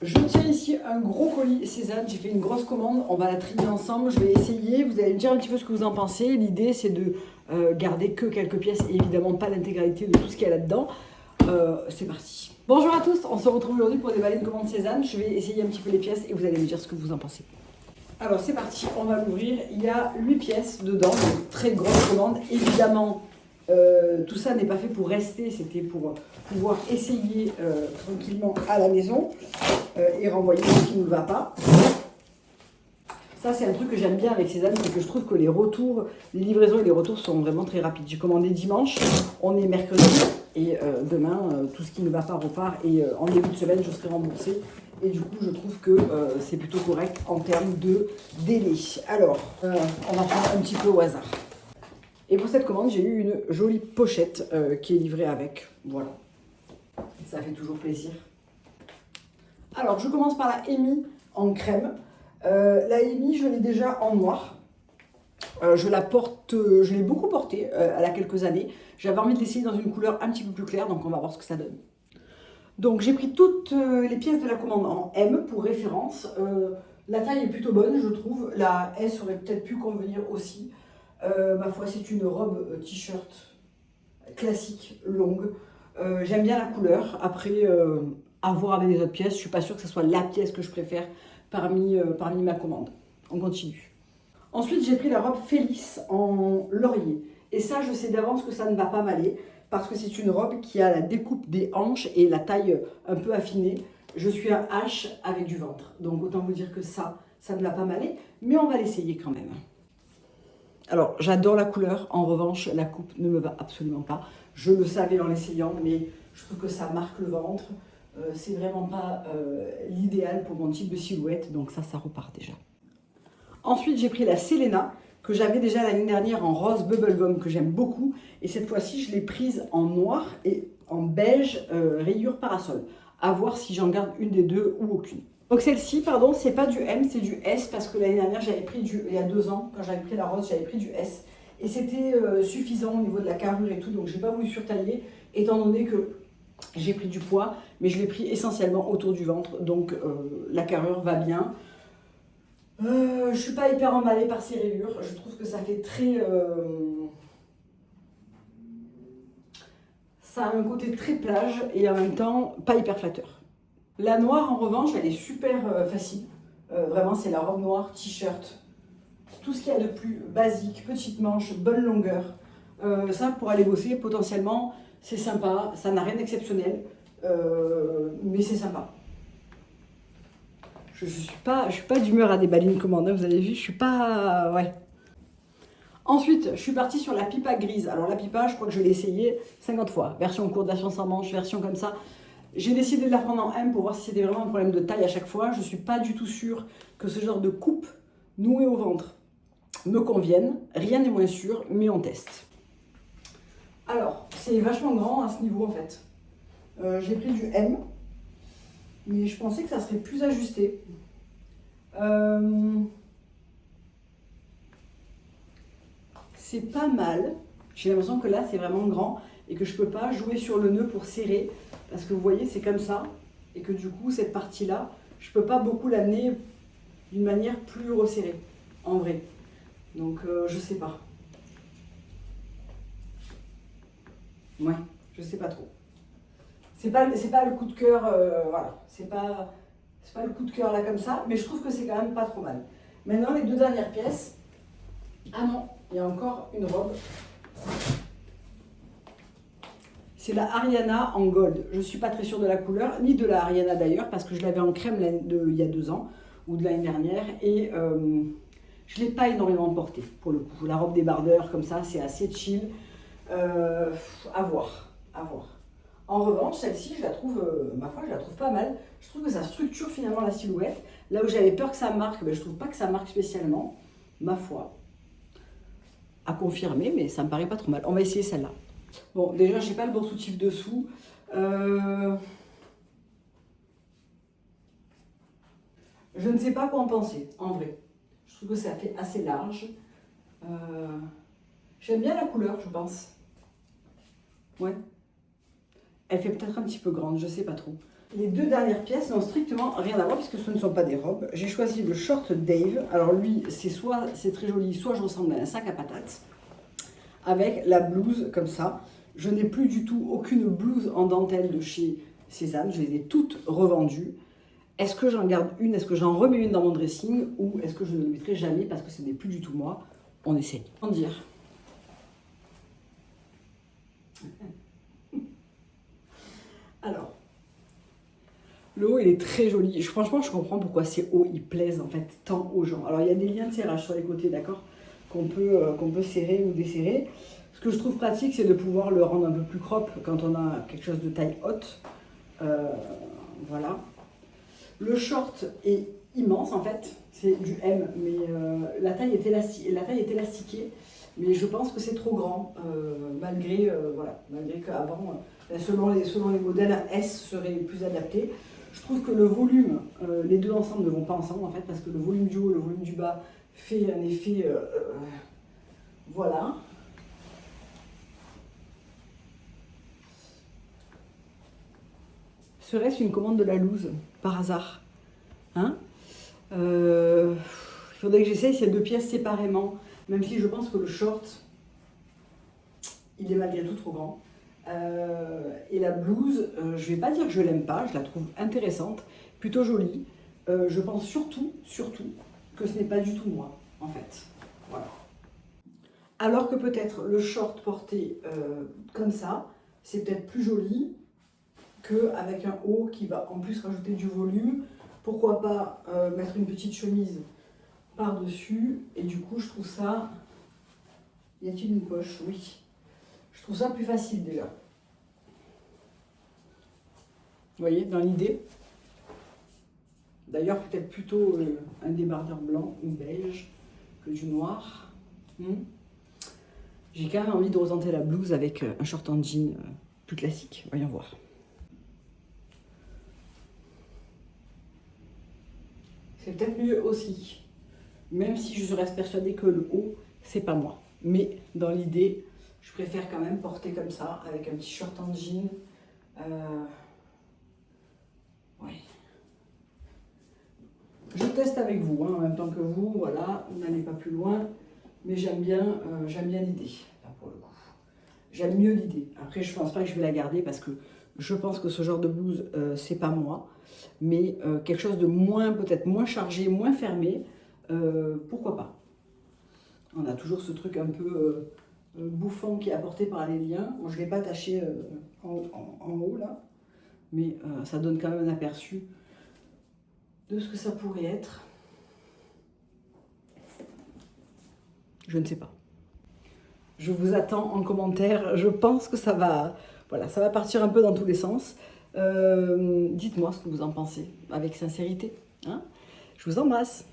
Je tiens ici un gros colis Cézanne, j'ai fait une grosse commande, on va la trier ensemble, je vais essayer, vous allez me dire un petit peu ce que vous en pensez. L'idée c'est de garder que quelques pièces et évidemment pas l'intégralité de tout ce qu'il y a là-dedans. C'est parti. Bonjour à tous, on se retrouve aujourd'hui pour déballer une commande Cézanne. Je vais essayer un petit peu les pièces et vous allez me dire ce que vous en pensez. Alors c'est parti, on va l'ouvrir. Il y a 8 pièces dedans, donc très grosse commande. Évidemment, tout ça n'est pas fait pour rester, c'était pour pouvoir essayer tranquillement à la maison et renvoyer ce qui ne va pas. Ça c'est un truc que j'aime bien avec Cézanne, c'est que je trouve que les retours, les livraisons et les retours sont vraiment très rapides. J'ai commandé dimanche, on est mercredi et demain tout ce qui ne va pas repart et en début de semaine je serai remboursée. Et du coup, je trouve que c'est plutôt correct en termes de délai. Alors, on va prendre un petit peu au hasard. Et pour cette commande, j'ai eu une jolie pochette qui est livrée avec. Voilà. Ça fait toujours plaisir. Alors, je commence par la Amy en crème. La Amy, je l'ai déjà en noir. Je la porte, je l'ai beaucoup portée, elle a quelques années. J'avais envie de l'essayer dans une couleur un petit peu plus claire, donc on va voir ce que ça donne. Donc j'ai pris toutes les pièces de la commande en M pour référence. La taille est plutôt bonne, je trouve. La S aurait peut-être pu convenir aussi. Ma foi, c'est une robe t-shirt classique, longue. J'aime bien la couleur. Après, à voir avec les autres pièces. Je ne suis pas sûre que ce soit la pièce que je préfère parmi ma commande. On continue. Ensuite, j'ai pris la robe Félix en laurier. Et ça, je sais d'avance que ça ne va pas m'aller. Parce que c'est une robe qui a la découpe des hanches et la taille un peu affinée. Je suis un H avec du ventre. Donc autant vous dire que ça ne va pas m'aller. Mais on va l'essayer quand même. Alors, j'adore la couleur. En revanche, la coupe ne me va absolument pas. Je le savais en l'essayant, mais je trouve que ça marque le ventre. C'est vraiment pas l'idéal pour mon type de silhouette. Donc ça repart déjà. Ensuite, j'ai pris la Selena, que j'avais déjà l'année dernière en rose bubblegum, que j'aime beaucoup. Et cette fois-ci, je l'ai prise en noir et en beige rayure parasol. À voir si j'en garde une des deux ou aucune. Donc celle-ci, pardon, c'est pas du M, c'est du S, parce que l'année dernière, j'avais pris il y a 2 ans, quand j'avais pris la rose, j'avais pris du S. Et c'était suffisant au niveau de la carrure et tout, donc j'ai pas voulu surtailler, étant donné que j'ai pris du poids, mais je l'ai pris essentiellement autour du ventre, donc la carrure va bien. Je suis pas hyper emballée par ces rayures, je trouve que ça fait très... ça a un côté très plage et en même temps pas hyper flatteur. La noire en revanche, elle est super facile. Vraiment, c'est la robe noire, t-shirt, tout ce qu'il y a de plus basique, petite manche, bonne longueur. Ça, pour aller bosser, potentiellement, c'est sympa, ça n'a rien d'exceptionnel, mais c'est sympa. Je suis pas d'humeur à déballer une commande, hein, vous avez vu, je suis pas... ouais. Ensuite, je suis partie sur la pipa grise. Alors la pipa, je crois que je l'ai essayée 50 fois. Version courte, version sans manche, version comme ça. J'ai décidé de la prendre en M pour voir si c'était vraiment un problème de taille à chaque fois. Je ne suis pas du tout sûre que ce genre de coupe nouée au ventre me convienne. Rien n'est moins sûr, mais on teste. Alors, c'est vachement grand à ce niveau en fait. J'ai pris du M, mais je pensais que ça serait plus ajusté. C'est pas mal. J'ai l'impression que là, c'est vraiment grand et que je peux pas jouer sur le nœud pour serrer. Parce que vous voyez, c'est comme ça. Et que du coup, cette partie-là, je peux pas beaucoup l'amener d'une manière plus resserrée, en vrai. Donc, je sais pas. Ouais, je sais pas trop. C'est pas le coup de cœur, voilà. C'est pas le coup de cœur là comme ça, mais je trouve que c'est quand même pas trop mal. Maintenant, les 2 dernières pièces. Ah non, il y a encore une robe. C'est la Ariana en gold. Je ne suis pas très sûre de la couleur, ni de la Ariana d'ailleurs, parce que je l'avais en crème il y a 2 ans, ou de l'année dernière, et je ne l'ai pas énormément portée, pour le coup. La robe débardeur, comme ça, c'est assez chill. À voir, à voir. En revanche, celle-ci, je la trouve, ma foi, je la trouve pas mal. Je trouve que ça structure finalement la silhouette. Là où j'avais peur que ça marque, ben, je trouve pas que ça marque spécialement, ma foi. À confirmer, mais ça me paraît pas trop mal. On va essayer celle-là. Bon, déjà, j'ai pas le bon soutif dessous. Je ne sais pas quoi en penser, en vrai. Je trouve que ça fait assez large. J'aime bien la couleur, je pense. Ouais. Elle fait peut-être un petit peu grande, je sais pas trop. Les deux dernières pièces n'ont strictement rien à voir puisque ce ne sont pas des robes. J'ai choisi le short Dave. Alors lui, c'est soit c'est très joli, soit je ressemble à un sac à patates. Avec la blouse comme ça. Je n'ai plus du tout aucune blouse en dentelle de chez Cézanne. Je les ai toutes revendues. Est-ce que j'en garde une? Est-ce que j'en remets une dans mon dressing? Ou est-ce que je ne le mettrai jamais parce que ce n'est plus du tout moi? On essaye. Comment dire? Alors, le haut, il est très joli. Franchement, je comprends pourquoi ces hauts, ils plaisent en fait tant aux gens. Alors, il y a des liens de serrage sur les côtés, d'accord, qu'on peut serrer ou desserrer. Ce que je trouve pratique, c'est de pouvoir le rendre un peu plus crop quand on a quelque chose de taille haute. Voilà. Le short est immense en fait. C'est du M, mais la taille est élastiquée. Mais je pense que c'est trop grand, malgré qu'avant, selon les modèles, S serait plus adapté. Je trouve que le volume, les deux ensemble ne vont pas ensemble en fait, parce que le volume du haut et le volume du bas fait un effet, voilà. Serait-ce une commande de la loose, par hasard, hein? Il faudrait que j'essaye ces deux pièces séparément, même si je pense que le short, il est malgré tout trop grand. Et la blouse, je vais pas dire que je l'aime pas, je la trouve intéressante, plutôt jolie. Je pense surtout que ce n'est pas du tout moi, en fait. Voilà. Alors que peut-être le short porté comme ça, c'est peut-être plus joli qu'avec un haut qui va en plus rajouter du volume. Pourquoi pas mettre une petite chemise par-dessus, et du coup je trouve ça... Y a-t-il une poche? Oui. Je trouve ça plus facile déjà. Vous voyez, dans l'idée. D'ailleurs, peut-être plutôt un débardeur blanc ou beige que du noir. J'ai quand même envie de retenter la blouse avec un short en jean plus classique. Voyons voir. C'est peut-être mieux aussi. Même si je reste persuadée que le haut, c'est pas moi. Mais dans l'idée, je préfère quand même porter comme ça, avec un petit short en jean. Ouais. Je teste avec vous, hein, en même temps que vous, voilà, n'allez pas plus loin. Mais j'aime bien l'idée, là pour le coup. J'aime mieux l'idée. Après, je pense pas que je vais la garder parce que je pense que ce genre de blouse, c'est pas moi. Mais quelque chose de peut-être moins chargé, moins fermé, pourquoi pas. On a toujours ce truc un peu bouffant qui est apporté par les liens. Bon, je ne l'ai pas attaché en haut là, mais ça donne quand même un aperçu de ce que ça pourrait être. Je ne sais pas. Je vous attends en commentaire. Je pense que ça va, voilà, ça va partir un peu dans tous les sens. Dites-moi ce que vous en pensez, avec sincérité. Hein? Je vous embrasse.